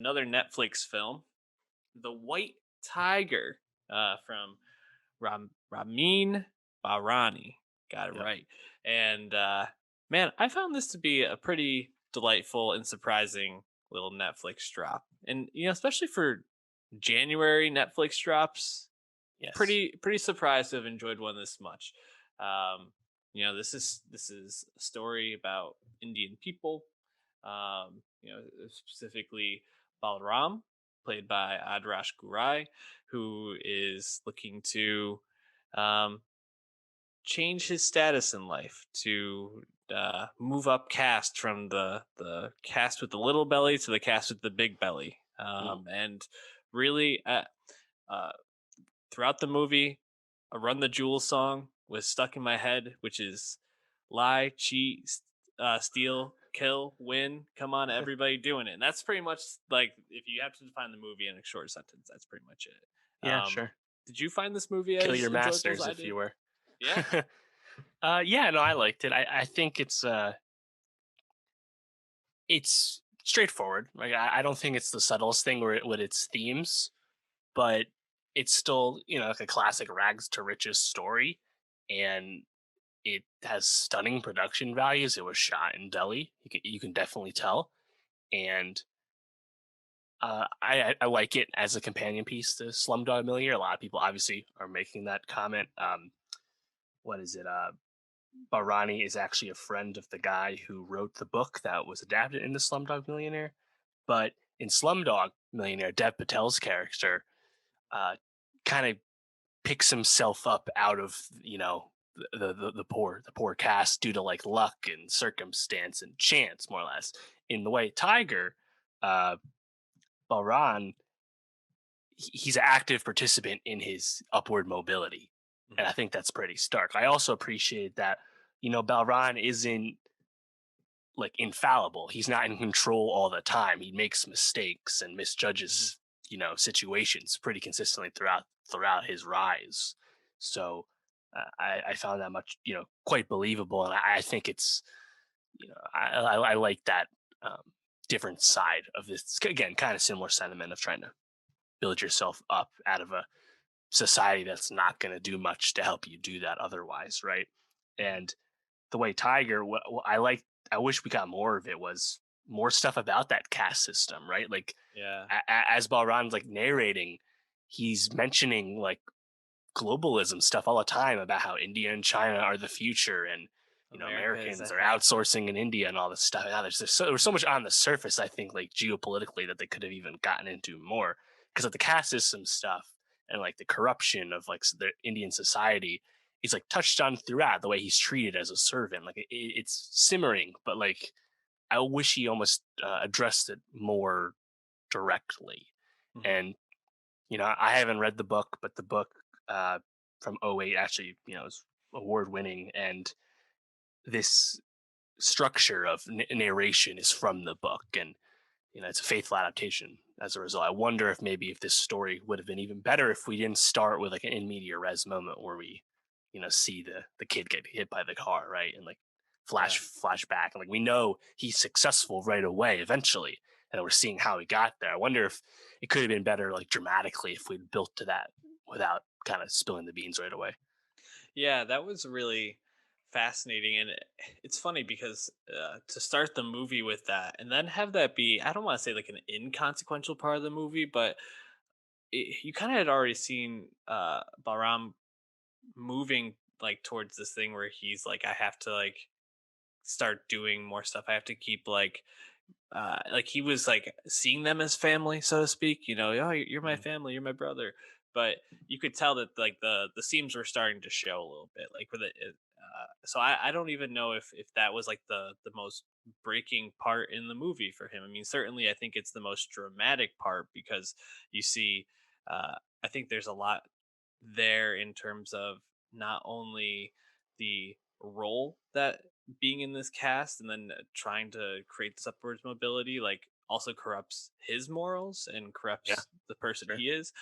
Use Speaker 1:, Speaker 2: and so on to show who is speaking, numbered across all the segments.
Speaker 1: Another Netflix film, The White Tiger, from Ramin Barani. Got it
Speaker 2: Yep.
Speaker 1: right. And man, I found this to be a pretty delightful and surprising little Netflix drop. And especially for January Netflix drops,
Speaker 2: Yes.
Speaker 1: pretty surprised to have enjoyed one this much. This is a story about Indian people. Specifically Balram, played by Adrash Gurai, who is looking to um, change his status in life to move up caste from the cast with the little belly to the cast with the big belly.
Speaker 2: Mm.
Speaker 1: And really, uh, throughout the movie, a Run the Jewels song was stuck in my head, which is lie, cheat, steal, kill, win. Come on, everybody doing it. And that's pretty much like if you have to define the movie in a short sentence, that's pretty much it.
Speaker 2: Yeah, sure.
Speaker 1: Did you find this movie
Speaker 2: Kill
Speaker 1: as
Speaker 2: your
Speaker 1: enjoyable as
Speaker 2: masters,
Speaker 1: I
Speaker 2: if you
Speaker 1: did?
Speaker 2: were.
Speaker 1: Yeah.
Speaker 2: Yeah, no, I liked it. I think it's straightforward. Like I don't think it's the subtlest thing with its themes, but it's still like a classic rags to riches story, and it has stunning production values. It was shot in Delhi. You can definitely tell, and I like it as a companion piece to Slumdog Millionaire. A lot of people obviously are making that comment. What is it? Barani is actually a friend of the guy who wrote the book that was adapted into Slumdog Millionaire. But in Slumdog Millionaire, Dev Patel's character uh, kind of picks himself up out of the poor cast due to like luck and circumstance and chance, more or less. In the way Tiger, uh, Balran, he's an active participant in his upward mobility. And I
Speaker 1: Mhm.
Speaker 2: think that's pretty stark. I also appreciate that, Balran isn't like infallible. He's not in control all the time. He makes mistakes and
Speaker 1: Mhm.
Speaker 2: misjudges, situations pretty consistently throughout his rise. So I found that much, quite believable, and I think it's, I like that um, different side of this. Again, kind of similar sentiment of trying to build yourself up out of a society that's not going to do much to help you do that otherwise, right?
Speaker 1: Mhm.
Speaker 2: And the way Tiger, I wish we got more of it, was more stuff about that caste system, right? Like
Speaker 1: Yeah.
Speaker 2: as Balran's like narrating, he's mentioning like globalism stuff all the time about how India and China are the future, and
Speaker 1: America is
Speaker 2: Americans are
Speaker 1: ahead.
Speaker 2: outsourcing in India and all this stuff. Yeah, there's so much on the surface, I think, like geopolitically, that they could have even gotten into more, because of the caste system stuff and like the corruption of like the Indian society is like touched on throughout the way he's treated as a servant. Like it's simmering, but like I wish he almost addressed it more directly.
Speaker 1: Mhm.
Speaker 2: And I haven't read the book, but the book uh, from '08 actually, is award winning, and this structure of narration is from the book, and it's a faithful adaptation. As a result, I wonder if this story would have been even better if we didn't start with like an in media res moment where we, see the kid get hit by the car, right, and like
Speaker 1: Yeah.
Speaker 2: flashback, and like we know he's successful right away eventually, and we're seeing how he got there. I wonder if it could have been better, like dramatically, if we'd built to that without kind of spilling the beans right away.
Speaker 1: Yeah, that was really fascinating, and it's funny because to start the movie with that, and then have that be—I don't want to say like an inconsequential part of the movie, but you kind of had already seen Balram moving like towards this thing where he's like, I have to like start doing more stuff. I have to keep like he was like seeing them as family, so to speak. Oh, you're my
Speaker 2: Mhm.
Speaker 1: family, you're my brother. But you could tell that like the seams were starting to show a little bit, like with it. So I don't even know if that was like the most breaking part in the movie for him. I mean, certainly I think it's the most dramatic part because you see, I think there's a lot there in terms of not only the role that being in this cast and then trying to create this upwards mobility like also corrupts his morals and
Speaker 2: Yeah,
Speaker 1: corrupts the person
Speaker 2: sure.
Speaker 1: he is.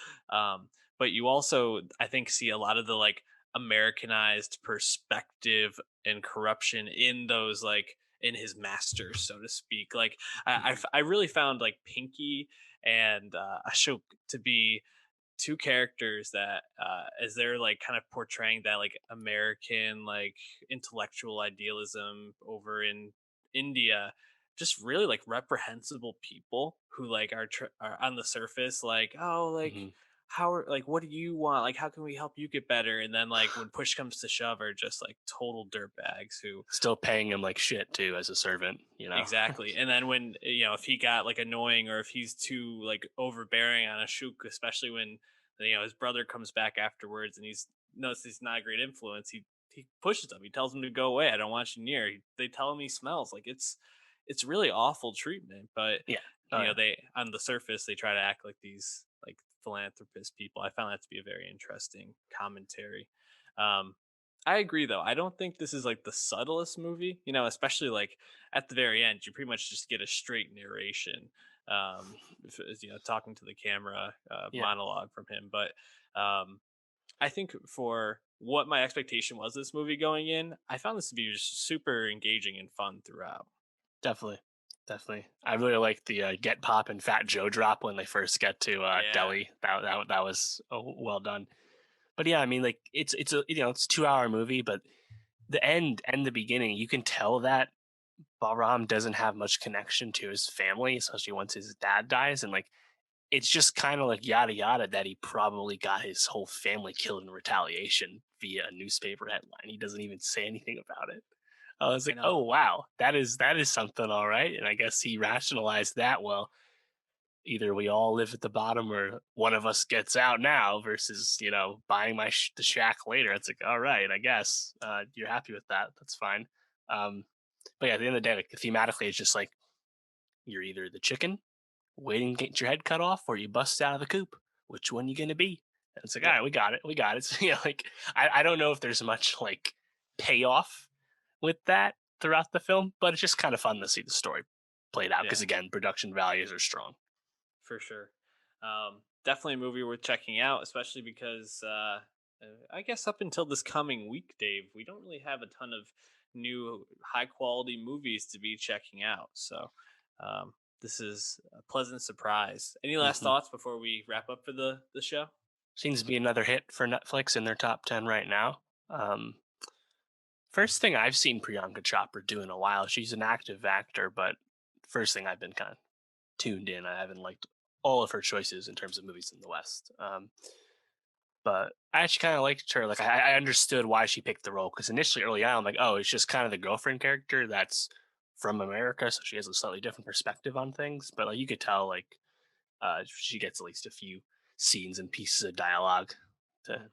Speaker 1: But you also, I think, see a lot of the like Americanized perspective and corruption in those like in his masters, so to speak. Like I really found like Pinky and Ashok to be two characters that as they're like kind of portraying that like American like intellectual idealism over in India, just really like reprehensible people who like are on the surface like, oh, like
Speaker 2: Hmm.
Speaker 1: how are like what do you want, like how can we help you get better, and then like when push comes to shove are just like total dirtbags who
Speaker 2: Still paying him like shit too as a servant, you know.
Speaker 1: exactly. And then when if he got like annoying or if he's too like overbearing on a Shuk, especially when his brother comes back afterwards and he's knows he's not a great influence, he pushes him. He tells him to go away. I don't want you near. They tell him he smells. Like it's really awful treatment. But
Speaker 2: Yeah. Oh yeah.
Speaker 1: they on the surface they try to act like these like philanthropist people. I found that to be a very interesting commentary. Um, I agree though. I don't think this is like the subtlest movie, especially like at the very end, you pretty much just get a straight narration, talking to the camera,
Speaker 2: Yeah.
Speaker 1: monologue from him. But I think for what my expectation was this movie going in, I found this to be just super engaging and fun throughout.
Speaker 2: Definitely. Definitely. I really like the Get Pop and Fat Joe drop when they first get to
Speaker 1: Yeah,
Speaker 2: Delhi. That was well done. But yeah, I mean, like it's a it's 2 hour movie, but the end and the beginning, you can tell that Balram doesn't have much connection to his family, especially once his dad dies, and like it's just kind of like yada yada that he probably got his whole family killed in retaliation via a newspaper headline. He doesn't even say anything about it. I was
Speaker 1: I
Speaker 2: like,
Speaker 1: know.
Speaker 2: oh wow, that is something, all right. And I guess he rationalized that well. Either we all live at the bottom, or one of us gets out now, versus buying the shack later. It's like, all right, I guess you're happy with that. That's fine. Um, but yeah, at the end of the day, like thematically, it's just like you're either the chicken waiting to get your head cut off, or you bust out of the coop. Which one you gonna be? And it's like, all
Speaker 1: Yep.
Speaker 2: right, we got it, we got it. So, like I don't know if there's much like payoff with that throughout the film, but it's just kind of fun to see the story played out because
Speaker 1: Yeah.
Speaker 2: again, production values are strong.
Speaker 1: For sure. Definitely a movie worth checking out, especially because I guess up until this coming week, Dave, we don't really have a ton of new high quality movies to be checking out. So this is a pleasant surprise. Any last
Speaker 2: Hmm.
Speaker 1: thoughts before we wrap up for the show?
Speaker 2: Seems to be another hit for Netflix in their top 10 right now. Um, First thing I've seen Priyanka Chopra do in a while. She's an active actor, but first thing I've been kind of tuned in. I haven't liked all of her choices in terms of movies in the West. But I actually kind of liked her. Like I understood why she picked the role because initially, early on, I'm like, oh, it's just kind of the girlfriend character that's from America, so she has a slightly different perspective on things. But like you could tell, like she gets at least a few scenes and pieces of dialogue to
Speaker 1: Mm.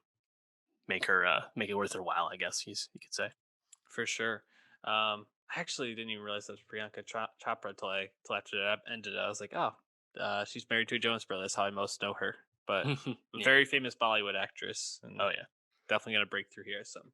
Speaker 2: make it worth her while. I guess you could say.
Speaker 1: For sure. I actually didn't even realize that was Priyanka Chopra till after that ended. I was like, oh, she's married to a Jonas Brother. That's how I most know her. But a
Speaker 2: Yeah.
Speaker 1: very famous Bollywood actress, and
Speaker 2: Oh yeah.
Speaker 1: definitely gonna break through here at some